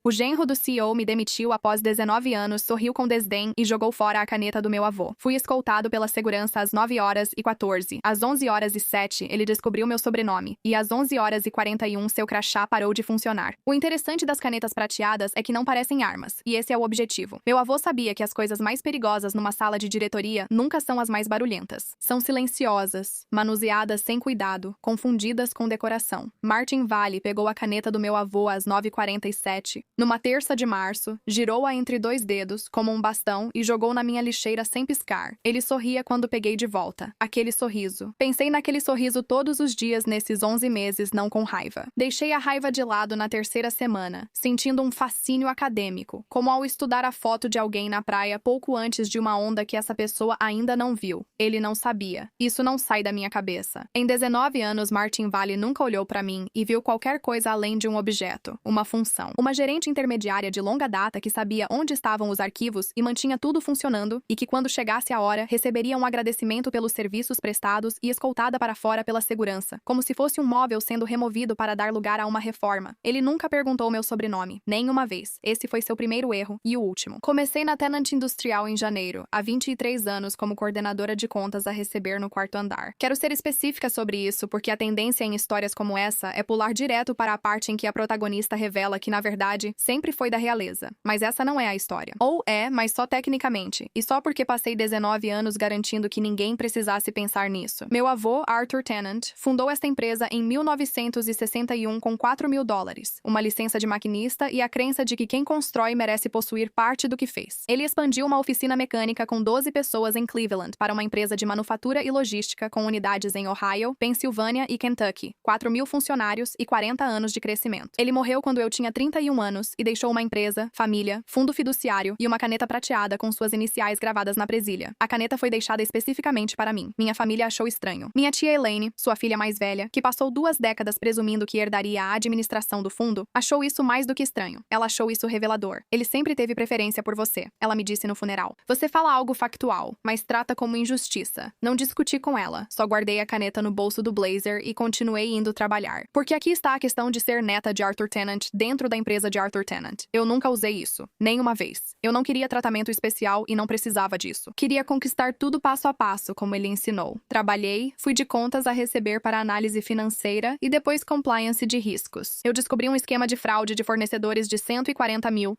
O genro do CEO me demitiu após 19 anos, sorriu com desdém e jogou fora a caneta do meu avô. Fui escoltado pela segurança às 9h14. Às 11h07, ele descobriu meu sobrenome. E às 11h41, seu crachá parou de funcionar. O interessante das canetas prateadas é que não parecem armas, e esse é o objetivo. Meu avô sabia que as coisas mais perigosas numa sala de diretoria nunca são as mais barulhentas. São silenciosas, manuseadas sem cuidado, confundidas com decoração. Martin Vale pegou a caneta do meu avô às 9h47. Numa terça de março, girou-a entre dois dedos, como um bastão, e jogou na minha lixeira sem piscar. Ele sorria quando peguei de volta. Aquele sorriso. Pensei naquele sorriso todos os dias nesses 11 meses, não com raiva. Deixei a raiva de lado na terceira semana, sentindo um fascínio acadêmico, como ao estudar a foto de alguém na praia pouco antes de uma onda que essa pessoa ainda não viu. Ele não sabia. Isso não sai da minha cabeça. Em 19 anos, Martin Vale nunca olhou para mim e viu qualquer coisa além de um objeto, uma função. Uma gerente intermediária de longa data que sabia onde estavam os arquivos e mantinha tudo funcionando e que, quando chegasse a hora, receberia um agradecimento pelos serviços prestados e escoltada para fora pela segurança, como se fosse um móvel sendo removido para dar lugar a uma reforma. Ele nunca perguntou meu sobrenome, nem uma vez. Esse foi seu primeiro erro e o último. Comecei na Tenant Industrial em janeiro, há 23 anos como coordenadora de contas a receber no quarto andar. Quero ser específica sobre isso porque a tendência em histórias como essa é pular direto para a parte em que a protagonista revela que, na verdade, sempre foi da realeza. Mas essa não é a história. Ou é, mas só tecnicamente. E só porque passei 19 anos garantindo que ninguém precisasse pensar nisso. Meu avô, Arthur Tennant, fundou esta empresa em 1961 com $4.000, uma licença de maquinista e a crença de que quem constrói merece possuir parte do que fez. Ele expandiu uma oficina mecânica com 12 pessoas em Cleveland para uma empresa de manufatura e logística com unidades em Ohio, Pensilvânia e Kentucky, 4.000 funcionários e 40 anos de crescimento. Ele morreu quando eu tinha 31 anos e deixou uma empresa, família, fundo fiduciário e uma caneta prateada com suas iniciais gravadas na presilha. A caneta foi deixada especificamente para mim. Minha família achou estranho. Minha tia Elaine, sua filha mais velha, que passou 2 décadas presumindo que herdaria a administração do fundo, achou isso mais do que estranho. Ela achou isso revelador. Ele sempre teve preferência por você, ela me disse no funeral. Você fala algo factual, mas trata como injustiça. Não discuti com ela, só guardei a caneta no bolso do blazer e continuei indo trabalhar. Porque aqui está a questão de ser neta de Arthur Tennant dentro da empresa de Arthur Tennant. Eu nunca usei isso, nem uma vez. Eu não queria tratamento especial e não precisava disso. Queria conquistar tudo passo a passo, como ele ensinou. Trabalhei, fui de contas a receber para análise financeira e depois compliance de riscos. Eu descobri um esquema de fraude de fornecedores de $340 mil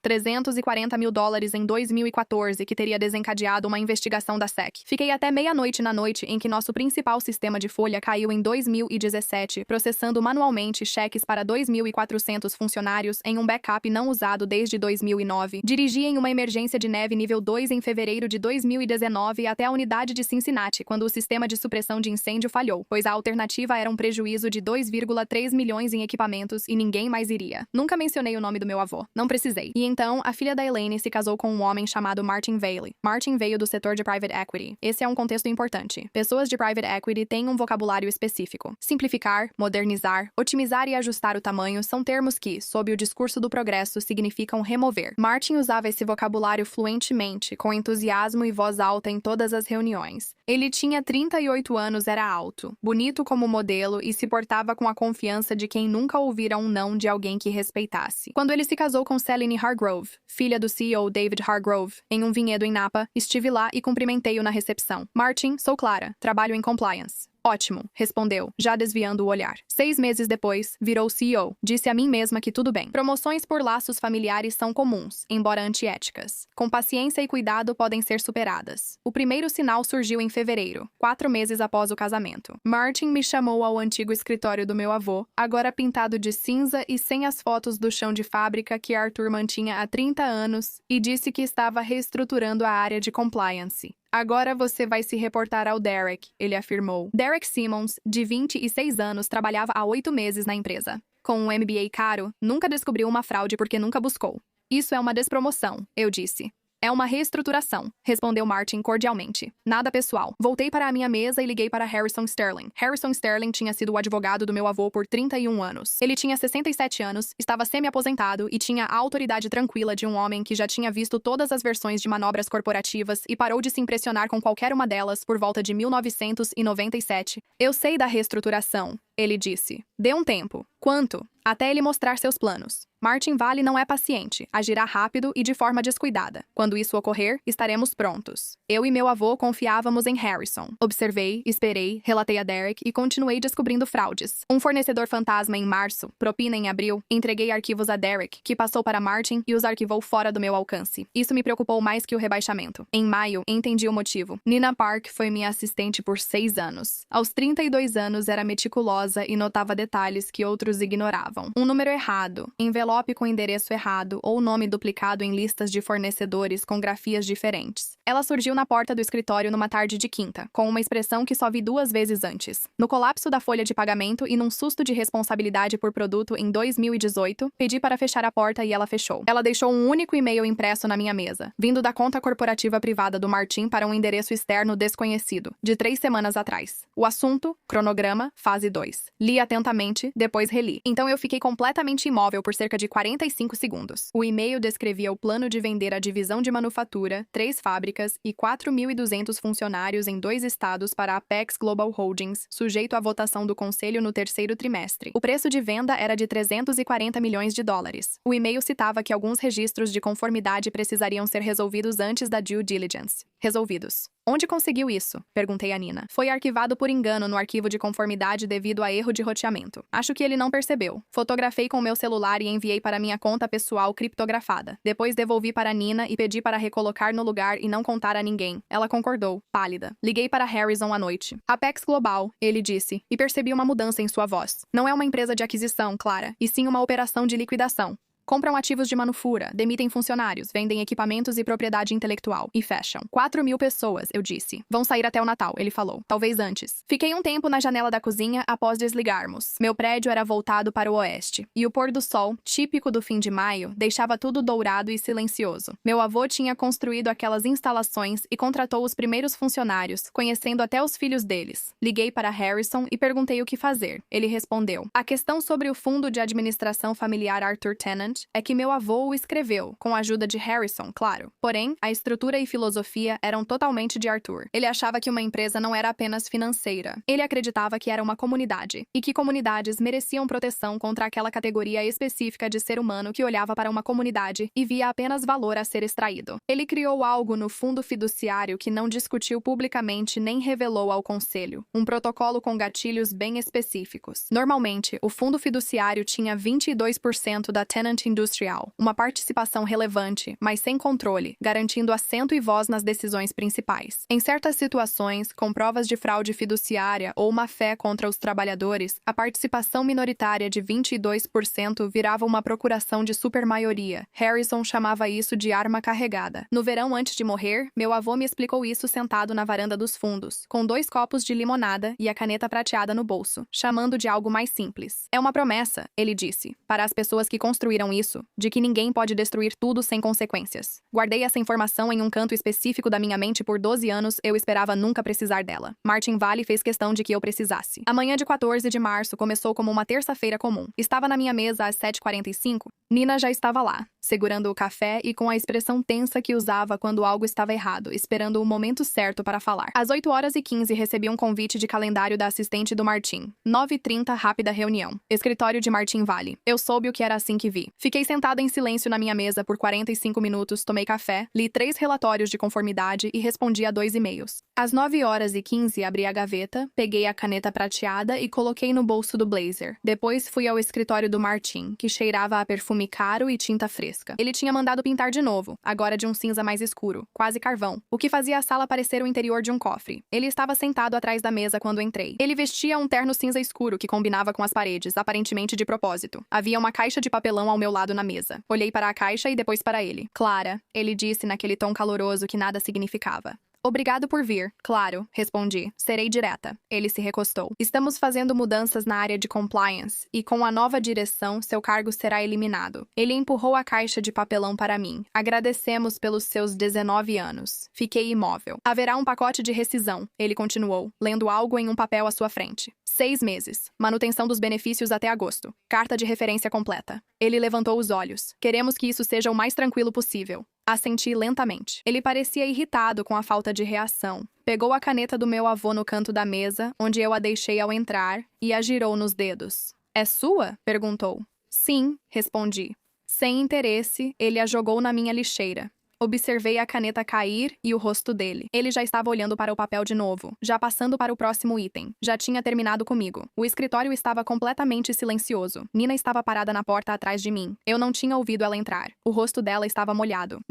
em 2014 que teria desencadeado uma investigação da SEC. Fiquei até meia-noite na noite em que nosso principal sistema de folha caiu em 2017, processando manualmente cheques para 2.400 funcionários em um backup não usado desde 2009. Dirigi em uma emergência de neve nível 2 em fevereiro de 2019 até a unidade de Cincinnati, quando o sistema de supressão de incêndio falhou, pois a alternativa era um prejuízo de 2,3 milhões em equipamentos e ninguém mais iria. Nunca mencionei o nome do meu avô. Não precisei. E então, a filha da Elaine se casou com um homem chamado Martin Vale. Martin veio do setor de private equity. Esse é um contexto importante. Pessoas de private equity têm um vocabulário específico. Simplificar, modernizar, otimizar e ajustar o tamanho são termos que, sob o discurso do progresso, significam remover. Martin usava esse vocabulário fluentemente, com entusiasmo e voz alta em todas as reuniões. Ele tinha 38 anos, era alto, bonito como modelo e se portava com a confiança de quem nunca ouvira um não de alguém que respeitasse. Quando ele se casou com Celine Hargrove, filha do CEO David Hargrove, em um vinhedo em Napa, estive lá e cumprimentei-o na recepção. Martin, sou Clara, trabalho em compliance. Ótimo, respondeu, já desviando o olhar. 6 meses depois, virou CEO. Disse a mim mesma que tudo bem. Promoções por laços familiares são comuns, embora antiéticas. Com paciência e cuidado podem ser superadas. O primeiro sinal surgiu em fevereiro, 4 meses após o casamento. Martin me chamou ao antigo escritório do meu avô, agora pintado de cinza e sem as fotos do chão de fábrica que Arthur mantinha há 30 anos, e disse que estava reestruturando a área de compliance. Agora você vai se reportar ao Derek, ele afirmou. Derek Simmons, de 26 anos, trabalhava há 8 meses na empresa. Com um MBA caro, nunca descobriu uma fraude porque nunca buscou. Isso é uma despromoção, eu disse. É uma reestruturação, respondeu Martin cordialmente. Nada pessoal. Voltei para a minha mesa e liguei para Harrison Sterling. Harrison Sterling tinha sido o advogado do meu avô por 31 anos. Ele tinha 67 anos, estava semi-aposentado e tinha a autoridade tranquila de um homem que já tinha visto todas as versões de manobras corporativas e parou de se impressionar com qualquer uma delas por volta de 1997. Eu sei da reestruturação, ele disse. Dê um tempo. Quanto? Até ele mostrar seus planos. Martin Vale não é paciente, agirá rápido e de forma descuidada. Quando isso ocorrer, estaremos prontos. Eu e meu avô confiávamos em Harrison. Observei, esperei, relatei a Derek e continuei descobrindo fraudes. Um fornecedor fantasma em março, propina em abril, entreguei arquivos a Derek, que passou para Martin e os arquivou fora do meu alcance. Isso me preocupou mais que o rebaixamento. Em maio, entendi o motivo. Nina Park foi minha assistente por 6 anos. Aos 32 anos, era meticulosa e notava detalhes que outros ignoravam. Um número errado, envelope com endereço errado ou nome duplicado em listas de fornecedores com grafias diferentes. Ela surgiu na porta do escritório numa tarde de quinta, com uma expressão que só vi 2 vezes antes. No colapso da folha de pagamento e num susto de responsabilidade por produto em 2018, pedi para fechar a porta e ela fechou. Ela deixou um único e-mail impresso na minha mesa, vindo da conta corporativa privada do Martin para um endereço externo desconhecido, de 3 semanas atrás. O assunto, cronograma, fase 2. Li atentamente, depois reli. Então eu fiquei completamente imóvel por cerca de 45 segundos. O e-mail descrevia o plano de vender a divisão de manufatura, 3 fábricas e 4.200 funcionários em 2 estados para a Apex Global Holdings, sujeito à votação do conselho no 3º trimestre. O preço de venda era de 340 milhões de dólares. O e-mail citava que alguns registros de conformidade precisariam ser resolvidos antes da due diligence. Resolvidos. Onde conseguiu isso? Perguntei a Nina. Foi arquivado por engano no arquivo de conformidade devido a erro de roteamento. Acho que ele não percebeu. Fotografei com meu celular e enviei para minha conta pessoal criptografada. Depois devolvi para Nina e pedi para recolocar no lugar e não contar a ninguém. Ela concordou, pálida. Liguei para Harrison à noite. Apex Global, ele disse, e percebi uma mudança em sua voz. Não é uma empresa de aquisição, Clara, e sim uma operação de liquidação. Compram ativos de manufura, demitem funcionários, vendem equipamentos e propriedade intelectual. E fecham. 4.000 pessoas, eu disse. Vão sair até o Natal, ele falou. Talvez antes. Fiquei um tempo na janela da cozinha após desligarmos. Meu prédio era voltado para o oeste. E o pôr do sol, típico do fim de maio, deixava tudo dourado e silencioso. Meu avô tinha construído aquelas instalações e contratou os primeiros funcionários, conhecendo até os filhos deles. Liguei para Harrison e perguntei o que fazer. Ele respondeu. A questão sobre o fundo de administração familiar Arthur Tennant é que meu avô o escreveu, com a ajuda de Harrison, claro. Porém, a estrutura e filosofia eram totalmente de Arthur. Ele achava que uma empresa não era apenas financeira. Ele acreditava que era uma comunidade, e que comunidades mereciam proteção contra aquela categoria específica de ser humano que olhava para uma comunidade e via apenas valor a ser extraído. Ele criou algo no fundo fiduciário que não discutiu publicamente nem revelou ao conselho. Um protocolo com gatilhos bem específicos. Normalmente, o fundo fiduciário tinha 22% da Tennant Industrial, uma participação relevante, mas sem controle, garantindo assento e voz nas decisões principais. Em certas situações, com provas de fraude fiduciária ou má-fé contra os trabalhadores, a participação minoritária de 22% virava uma procuração de supermaioria. Harrison chamava isso de arma carregada. No verão antes de morrer, meu avô me explicou isso sentado na varanda dos fundos, com 2 copos de limonada e a caneta prateada no bolso, chamando de algo mais simples. É uma promessa, ele disse, para as pessoas que construíram isso, de que ninguém pode destruir tudo sem consequências. Guardei essa informação em um canto específico da minha mente por 12 anos, eu esperava nunca precisar dela. Martin Vale fez questão de que eu precisasse. A manhã de 14 de março começou como uma terça-feira comum. Estava na minha mesa às 7h45. Nina já estava lá, segurando o café e com a expressão tensa que usava quando algo estava errado, esperando o momento certo para falar. Às 8h15 recebi um convite de calendário da assistente do Martin. 9h30, rápida reunião. Escritório de Martin Vale. Eu soube o que era assim que vi. Fiquei sentada em silêncio na minha mesa por 45 minutos, tomei café, li 3 relatórios de conformidade e respondi a 2 e-mails. Às 9h15, abri a gaveta, peguei a caneta prateada e coloquei no bolso do blazer. Depois fui ao escritório do Martin, que cheirava a perfume caro e tinta fresca. Ele tinha mandado pintar de novo, agora de um cinza mais escuro, quase carvão, o que fazia a sala parecer o interior de um cofre. Ele estava sentado atrás da mesa quando entrei. Ele vestia um terno cinza escuro que combinava com as paredes, aparentemente de propósito. Havia uma caixa de papelão ao meu lado na mesa. Olhei para a caixa e depois para ele. Clara, ele disse naquele tom caloroso que nada significava. Obrigado por vir. Claro, respondi. Serei direta. Ele se recostou. Estamos fazendo mudanças na área de compliance e com a nova direção, seu cargo será eliminado. Ele empurrou a caixa de papelão para mim. Agradecemos pelos seus 19 anos. Fiquei imóvel. Haverá um pacote de rescisão, ele continuou, lendo algo em um papel à sua frente. 6 meses. Manutenção dos benefícios até agosto. Carta de referência completa. Ele levantou os olhos. Queremos que isso seja o mais tranquilo possível. Assenti lentamente. Ele parecia irritado com a falta de reação. Pegou a caneta do meu avô no canto da mesa, onde eu a deixei ao entrar, e a girou nos dedos. É sua? Perguntou. Sim, respondi. Sem interesse, ele a jogou na minha lixeira. Observei a caneta cair e o rosto dele. Ele já estava olhando para o papel de novo, já passando para o próximo item. Já tinha terminado comigo. O escritório estava completamente silencioso. Nina estava parada na porta atrás de mim. Eu não tinha ouvido ela entrar. O rosto dela estava molhado.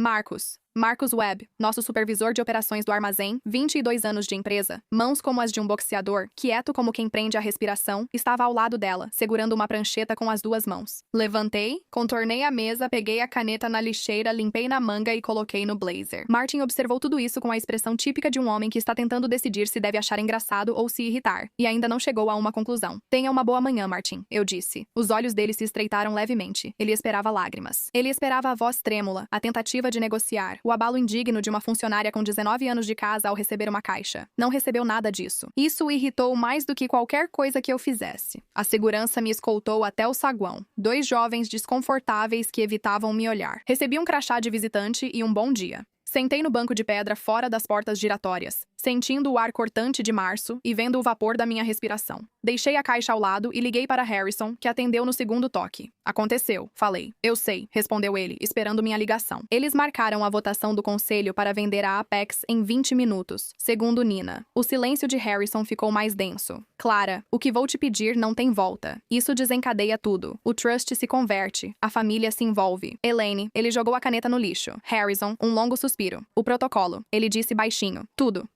Marcus Webb, nosso supervisor de operações do armazém, 22 anos de empresa, mãos como as de um boxeador, quieto como quem prende a respiração, estava ao lado dela, segurando uma prancheta com as duas mãos. Levantei, contornei a mesa, peguei a caneta na lixeira, limpei na manga e coloquei no blazer. Martin observou tudo isso com a expressão típica de um homem que está tentando decidir se deve achar engraçado ou se irritar, e ainda não chegou a uma conclusão. Tenha uma boa manhã, Martin, eu disse. Os olhos dele se estreitaram levemente. Ele esperava lágrimas. Ele esperava a voz trêmula, a tentativa de negociar, o abalo indigno de uma funcionária com 19 anos de casa ao receber uma caixa. Não recebeu nada disso. Isso o irritou mais do que qualquer coisa que eu fizesse. A segurança me escoltou até o saguão. 2 jovens desconfortáveis que evitavam me olhar. Recebi um crachá de visitante e um bom dia. Sentei no banco de pedra fora das portas giratórias, sentindo o ar cortante de março e vendo o vapor da minha respiração. Deixei a caixa ao lado e liguei para Harrison, que atendeu no segundo toque. Aconteceu, falei. Eu sei, respondeu ele, esperando minha ligação. Eles marcaram a votação do conselho para vender a Apex em 20 minutos, segundo Nina. O silêncio de Harrison ficou mais denso. Clara, o que vou te pedir não tem volta. Isso desencadeia tudo. O trust se converte, a família se envolve. Elaine, ele jogou a caneta no lixo. Harrison, um longo suspiro. O protocolo, ele disse baixinho. Tudo,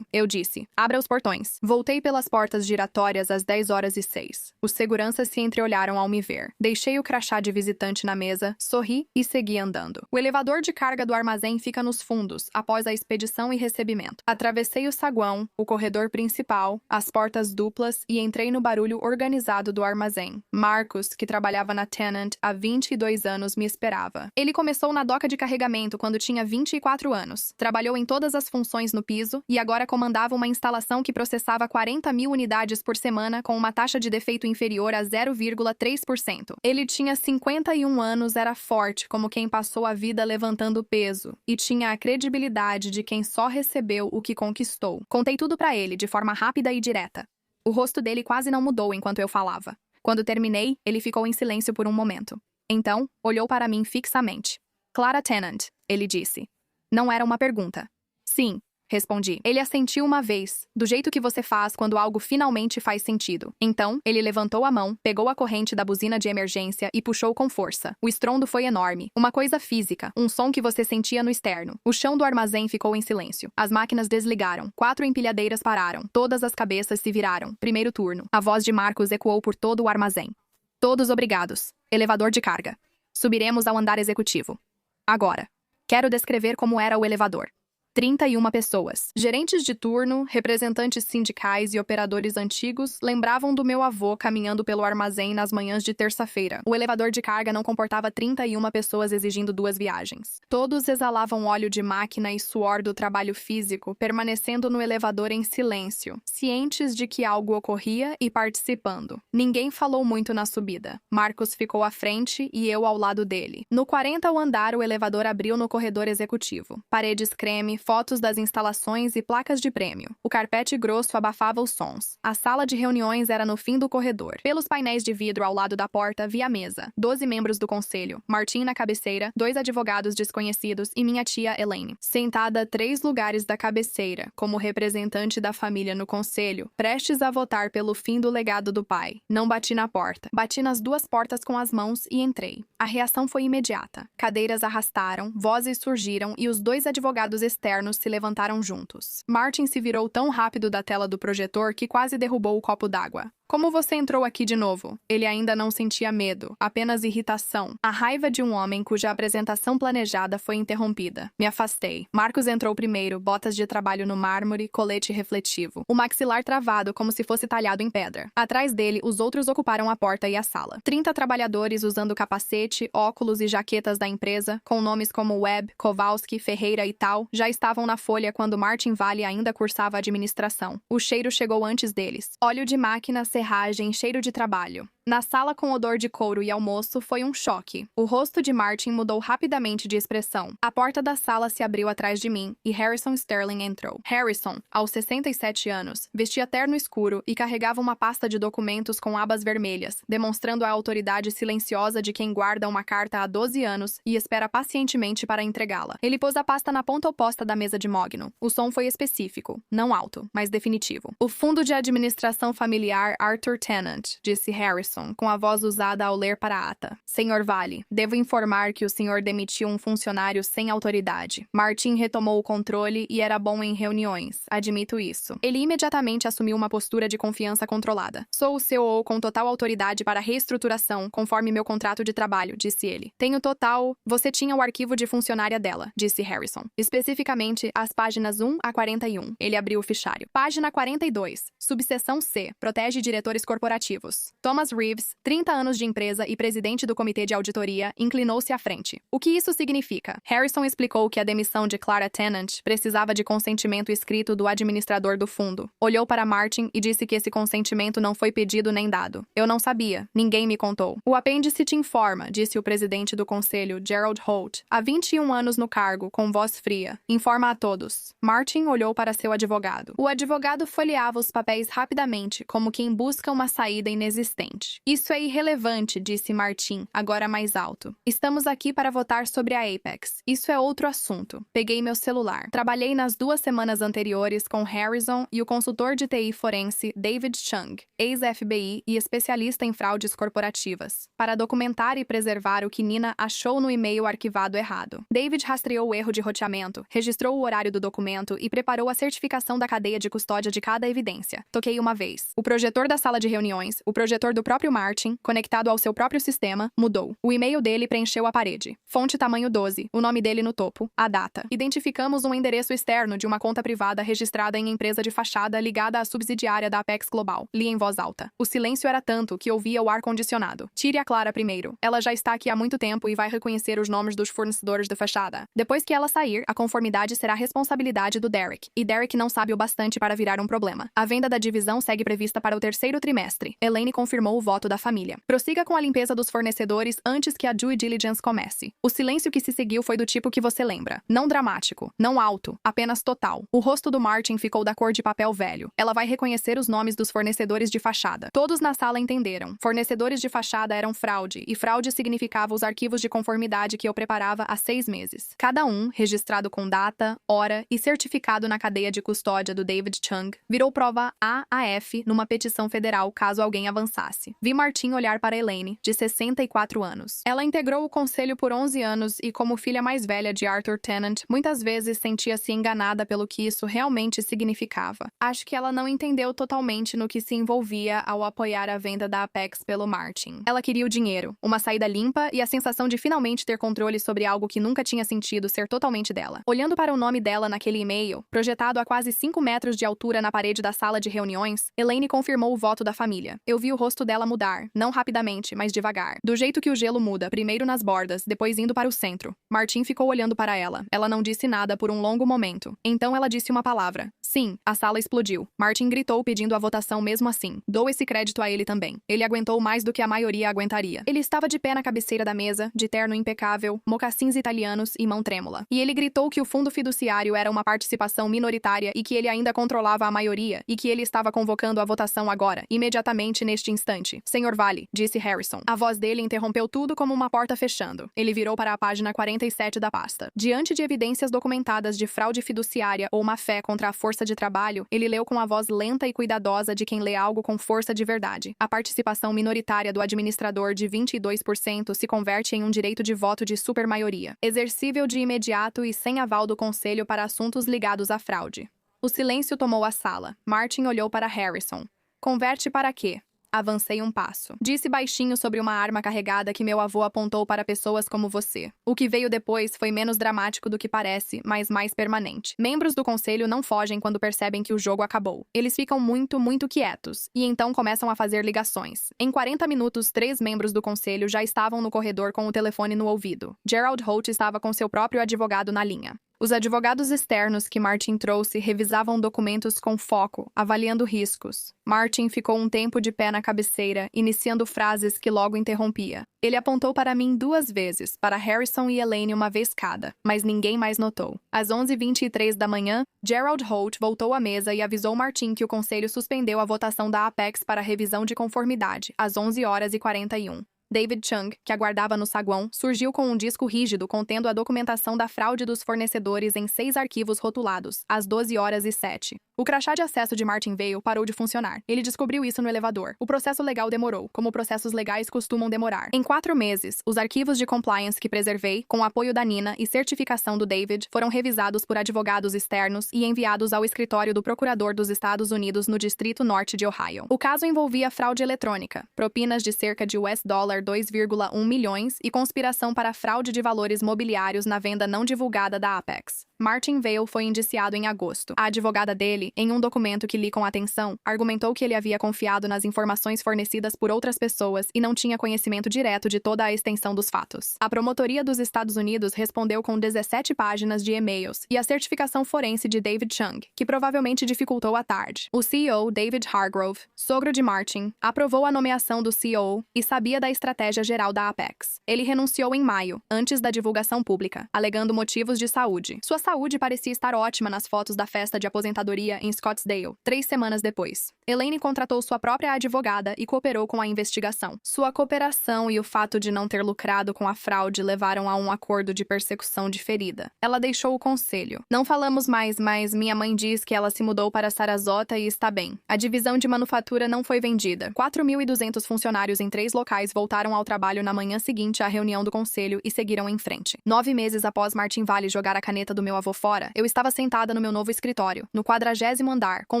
eu disse. Abra os portões. Voltei pelas portas giratórias às 10h06. Os seguranças se entreolharam ao me ver. Deixei o crachá de visitante na mesa, sorri e segui andando. O elevador de carga do armazém fica nos fundos, após a expedição e recebimento. Atravessei o saguão, o corredor principal, as portas duplas e entrei no barulho organizado do armazém. Marcus, que trabalhava na Tennant há 22 anos, me esperava. Ele começou na doca de carregamento quando tinha 24 anos. Trabalhou em todas as funções no piso e agora comandava uma instalação que processava 40.000 unidades por semana com uma taxa de defeito inferior a 0,3%. Ele tinha 51 anos, era forte como quem passou a vida levantando peso e tinha a credibilidade de quem só recebeu o que conquistou. Contei tudo pra ele de forma rápida e direta. O rosto dele quase não mudou enquanto eu falava. Quando terminei, ele ficou em silêncio por um momento. Então, olhou para mim fixamente. Clara Tennant, ele disse. Não era uma pergunta. Sim, respondi. Ele assentiu uma vez, do jeito que você faz quando algo finalmente faz sentido. Então, ele levantou a mão, pegou a corrente da buzina de emergência e puxou com força. O estrondo foi enorme. Uma coisa física, um som que você sentia no externo. O chão do armazém ficou em silêncio. As máquinas desligaram. 4 empilhadeiras pararam. Todas as cabeças se viraram. Primeiro turno. A voz de Marcus ecoou por todo o armazém. Todos obrigados. Elevador de carga. Subiremos ao andar executivo. Agora. Quero descrever como era o elevador. 31 pessoas. Gerentes de turno, representantes sindicais e operadores antigos lembravam do meu avô caminhando pelo armazém nas manhãs de terça-feira. O elevador de carga não comportava 31 pessoas exigindo 2 viagens. Todos exalavam óleo de máquina e suor do trabalho físico, permanecendo no elevador em silêncio, cientes de que algo ocorria e participando. Ninguém falou muito na subida. Marcus ficou à frente e eu ao lado dele. No 40º andar, o elevador abriu no corredor executivo. Paredes creme, fotos das instalações e placas de prêmio. O carpete grosso abafava os sons. A sala de reuniões era no fim do corredor. Pelos painéis de vidro ao lado da porta, vi a mesa. 12 membros do conselho. Martin na cabeceira, 2 advogados desconhecidos e minha tia Elaine. Sentada a 3 lugares da cabeceira, como representante da família no conselho, prestes a votar pelo fim do legado do pai. Não bati na porta. Bati nas 2 portas com as mãos e entrei. A reação foi imediata. Cadeiras arrastaram, vozes surgiram e os 2 advogados externos se levantaram juntos. Martin se virou tão rápido da tela do projetor que quase derrubou o copo d'água. Como você entrou aqui de novo? Ele ainda não sentia medo, apenas irritação. A raiva de um homem cuja apresentação planejada foi interrompida. Me afastei. Marcus entrou primeiro, botas de trabalho no mármore, colete refletivo. O maxilar travado como se fosse talhado em pedra. Atrás dele, os outros ocuparam a porta e a sala. 30 trabalhadores usando capacete, óculos e jaquetas da empresa, com nomes como Webb, Kowalski, Ferreira e tal, já estavam na folha quando Martin Vale ainda cursava administração. O cheiro chegou antes deles. Óleo de máquina, serragem, cheiro de trabalho. Na sala com odor de couro e almoço foi um choque. O rosto de Martin mudou rapidamente de expressão. A porta da sala se abriu atrás de mim e Harrison Sterling entrou. Harrison, aos 67 anos, vestia terno escuro e carregava uma pasta de documentos com abas vermelhas, demonstrando a autoridade silenciosa de quem guarda uma carta há 12 anos e espera pacientemente para entregá-la. Ele pôs a pasta na ponta oposta da mesa de mogno. O som foi específico, não alto, mas definitivo. O Fundo de Administração Familiar Arthur Tennant, disse Harrison, com a voz usada ao ler para a ata. Senhor Vale, devo informar que o senhor demitiu um funcionário sem autoridade. Martin retomou o controle e era bom em reuniões, admito isso. Ele imediatamente assumiu uma postura de confiança controlada. Sou o CEO com total autoridade para reestruturação, conforme meu contrato de trabalho, disse ele. Tenho total... Você tinha o arquivo de funcionária dela, disse Harrison. Especificamente, as páginas 1 a 41. Ele abriu o fichário. Página 42. Subseção C. Protege diretores corporativos. Thomas Reeves, 30 anos de empresa e presidente do comitê de auditoria, inclinou-se à frente. O que isso significa? Harrison explicou que a demissão de Clara Tennant precisava de consentimento escrito do administrador do fundo. Olhou para Martin e disse que esse consentimento não foi pedido nem dado. Eu não sabia. Ninguém me contou. O apêndice te informa, disse o presidente do conselho, Gerald Holt, há 21 anos no cargo, com voz fria. Informa a todos. Martin olhou para seu advogado. O advogado folheava os papéis rapidamente, como quem busca uma saída inexistente. Isso é irrelevante, disse Martin, agora mais alto. Estamos aqui para votar sobre a Apex. Isso é outro assunto. Peguei meu celular. Trabalhei nas 2 semanas anteriores com Harrison e o consultor de TI forense David Chung, ex-FBI e especialista em fraudes corporativas, para documentar e preservar o que Nina achou no e-mail arquivado errado. David rastreou o erro de roteamento, registrou o horário do documento e preparou a certificação da cadeia de custódia de cada evidência. Toquei uma vez. O projetor da sala de reuniões, o projetor do próprio Martin, conectado ao seu próprio sistema, mudou. O e-mail dele preencheu a parede. Fonte tamanho 12, o nome dele no topo, a data. Identificamos um endereço externo de uma conta privada registrada em empresa de fachada ligada à subsidiária da Apex Global. Li em voz alta. O silêncio era tanto que ouvia o ar-condicionado. Tire a Clara primeiro. Ela já está aqui há muito tempo e vai reconhecer os nomes dos fornecedores de fachada. Depois que ela sair, a conformidade será responsabilidade do Derek. E Derek não sabe o bastante para virar um problema. A venda da divisão segue prevista para o 3º trimestre. Elaine confirmou o voto da família. Prossiga com a limpeza dos fornecedores antes que a due diligence comece. O silêncio que se seguiu foi do tipo que você lembra. Não dramático, não alto, apenas total. O rosto do Martin ficou da cor de papel velho. Ela vai reconhecer os nomes dos fornecedores de fachada. Todos na sala entenderam. Fornecedores de fachada eram fraude, e fraude significava os arquivos de conformidade que eu preparava há 6 meses. Cada um, registrado com data, hora e certificado na cadeia de custódia do David Chung, virou prova A a F numa petição federal caso alguém avançasse. Vi Martin olhar para Elaine, de 64 anos. Ela integrou o conselho por 11 anos e, como filha mais velha de Arthur Tennant, muitas vezes sentia-se enganada pelo que isso realmente significava. Acho que ela não entendeu totalmente no que se envolvia ao apoiar a venda da Apex pelo Martin. Ela queria o dinheiro, uma saída limpa e a sensação de finalmente ter controle sobre algo que nunca tinha sentido ser totalmente dela. Olhando para o nome dela naquele e-mail, projetado a quase 5 metros de altura na parede da sala de reuniões, Elaine confirmou o voto da família. Eu vi o rosto dela mudar, não rapidamente, mas devagar. Do jeito que o gelo muda, primeiro nas bordas, depois indo para o centro. Martin ficou olhando para ela. Ela não disse nada por um longo momento. Então ela disse uma palavra. Sim, a sala explodiu. Martin gritou pedindo a votação mesmo assim. Dou esse crédito a ele também. Ele aguentou mais do que a maioria aguentaria. Ele estava de pé na cabeceira da mesa, de terno impecável, mocassins italianos e mão trêmula. E ele gritou que o fundo fiduciário era uma participação minoritária e que ele ainda controlava a maioria e que ele estava convocando a votação agora, imediatamente neste instante. Senhor Vale, disse Harrison. A voz dele interrompeu tudo como uma porta fechando. Ele virou para a página 47 da pasta. Diante de evidências documentadas de fraude fiduciária ou má-fé contra a força de trabalho, ele leu com a voz lenta e cuidadosa de quem lê algo com força de verdade. A participação minoritária do administrador de 22% se converte em um direito de voto de supermaioria, exercível de imediato e sem aval do conselho para assuntos ligados à fraude. O silêncio tomou a sala. Martin olhou para Harrison. Converte para quê? Avancei um passo. Disse baixinho sobre uma arma carregada que meu avô apontou para pessoas como você. O que veio depois foi menos dramático do que parece, mas mais permanente. Membros do conselho não fogem quando percebem que o jogo acabou. Eles ficam muito, muito quietos, e então começam a fazer ligações. Em 40 minutos, 3 membros do conselho já estavam no corredor com o telefone no ouvido. Gerald Holt estava com seu próprio advogado na linha. Os advogados externos que Martin trouxe revisavam documentos com foco, avaliando riscos. Martin ficou um tempo de pé na cabeceira, iniciando frases que logo interrompia. Ele apontou para mim 2 vezes, para Harrison e Elaine uma vez cada, mas ninguém mais notou. Às 11h23 da manhã, Gerald Holt voltou à mesa e avisou Martin que o conselho suspendeu a votação da Apex para revisão de conformidade, às 11h41. David Chung, que aguardava no saguão, surgiu com um disco rígido contendo a documentação da fraude dos fornecedores em 6 arquivos rotulados, às 12h07. O crachá de acesso de Martin Vale parou de funcionar. Ele descobriu isso no elevador. O processo legal demorou, como processos legais costumam demorar. Em 4 meses, os arquivos de compliance que preservei, com o apoio da Nina e certificação do David, foram revisados por advogados externos e enviados ao escritório do Procurador dos Estados Unidos no Distrito Norte de Ohio. O caso envolvia fraude eletrônica, propinas de cerca de $2,1 milhões e conspiração para fraude de valores mobiliários na venda não divulgada da Apex. Martin Vale foi indiciado em agosto. A advogada dele, em um documento que li com atenção, argumentou que ele havia confiado nas informações fornecidas por outras pessoas e não tinha conhecimento direto de toda a extensão dos fatos. A Promotoria dos Estados Unidos respondeu com 17 páginas de e-mails e a certificação forense de David Chung, que provavelmente dificultou a tarde. O CEO, David Hargrove, sogro de Martin, aprovou a nomeação do CEO e sabia da estratégia geral da Apex. Ele renunciou em maio, antes da divulgação pública, alegando motivos de saúde. Sua saúde parecia estar ótima nas fotos da festa de aposentadoria em Scottsdale, 3 semanas depois. Elaine contratou sua própria advogada e cooperou com a investigação. Sua cooperação e o fato de não ter lucrado com a fraude levaram a um acordo de persecução diferida. Ela deixou o conselho. Não falamos mais, mas minha mãe diz que ela se mudou para Sarasota e está bem. A divisão de manufatura não foi vendida. 4.200 funcionários em 3 locais voltaram ao trabalho na manhã seguinte à reunião do conselho e seguiram em frente. 9 meses após Martin Vale jogar a caneta do meu avô fora, eu estava sentada no meu novo escritório, no 40º andar, com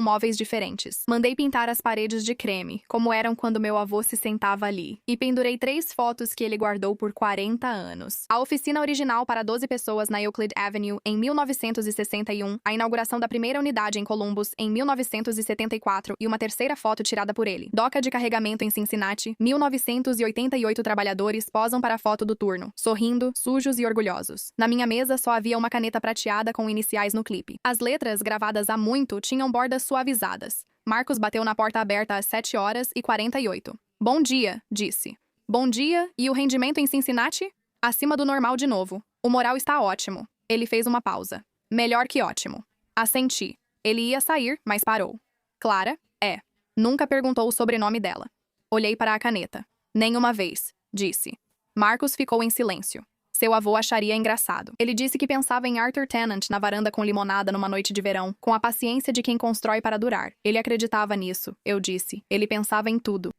móveis diferentes. Mandei pintar as paredes de creme, como eram quando meu avô se sentava ali, e pendurei 3 fotos que ele guardou por 40 anos. A oficina original para 12 pessoas na Euclid Avenue em 1961, a inauguração da primeira unidade em Columbus em 1974 e uma terceira foto tirada por ele. Doca de carregamento em Cincinnati, 1988 trabalhadores posam para a foto do turno, sorrindo, sujos e orgulhosos. Na minha mesa só havia uma caneta prateada com iniciais no clipe. As letras, gravadas há muito, tinham bordas suavizadas. Marcos bateu na porta aberta às 7h48. Bom dia, disse. Bom dia, e o rendimento em Cincinnati? Acima do normal de novo. O moral está ótimo. Ele fez uma pausa. Melhor que ótimo. Assenti. Ele ia sair, mas parou. Clara? É. Nunca perguntou o sobrenome dela. Olhei para a caneta. Nenhuma vez, disse. Marcos ficou em silêncio. Seu avô acharia engraçado. Ele disse que pensava em Arthur Tennant na varanda com limonada numa noite de verão, com a paciência de quem constrói para durar. Ele acreditava nisso, eu disse. Ele pensava em tudo.